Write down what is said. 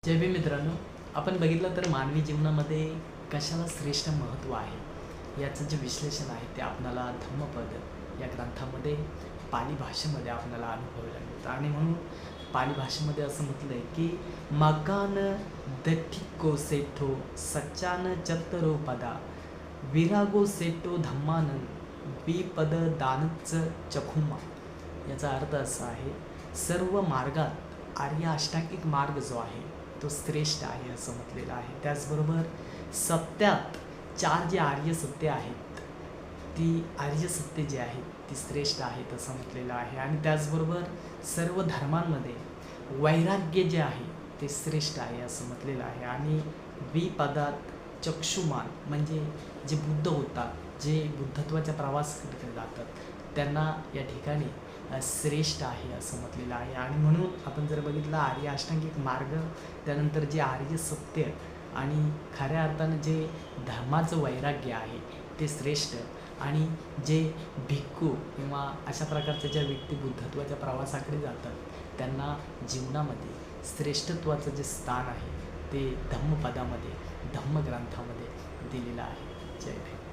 जय भीम मित्रांनो, आपण बघितलं तर मानवी जीवनामध्ये कशाला श्रेष्ठ महत्त्व आहे याचं जे विश्लेषण आहे ते आपणाला धम्मपद या ग्रंथामध्ये पाली भाषेमध्ये आपल्याला अनुभवायला मिळतं. आणि म्हणून पाली भाषेमध्ये असं म्हटलं आहे की मगान दठिको सेठो सच्चान चत्तरो पदा विरागो सेठो धम्मानन विपद दानच चखुमा. याचा अर्थ असा आहे, सर्व मार्गात आर्य अष्टांगिक मार्ग जो आहे तो श्रेष्ठ आहे असं म्हटलेलं आहे. त्याचबरोबर सत्यात चार जे आर्य सत्य आहेत ती आर्य सत्य जी आहेत ती श्रेष्ठ आहेत असं म्हटलेलं आहे. आणि त्याचबरोबर सर्व धर्मांमध्ये वैराग्य जे आहे ते श्रेष्ठ आहे असं म्हटलेलं आहे. आणि विपदात चक्षुमान म्हणजे जे बुद्ध होतात, जे बुद्धत्वाच्या प्रवास करत जातात त्यांना या ठिकाणी श्रेष्ठ आहे असं म्हटलेलं आहे. आणि म्हणून आपण जर बघितलं आर्य अष्टांगिक मार्ग, त्यानंतर जे आर्य सत्य आणि खऱ्या अर्थानं जे धर्माचं वैराग्य आहे ते श्रेष्ठ. आणि जे भिक्खू किंवा अशा प्रकारच्या ज्या व्यक्ती बुद्धत्वाच्या प्रवासाकडे जातात त्यांना जीवनामध्ये श्रेष्ठत्वाचं जे स्थान आहे ते धम्मपदामध्ये धम्मग्रंथामध्ये दिलेलं आहे. जय भीम.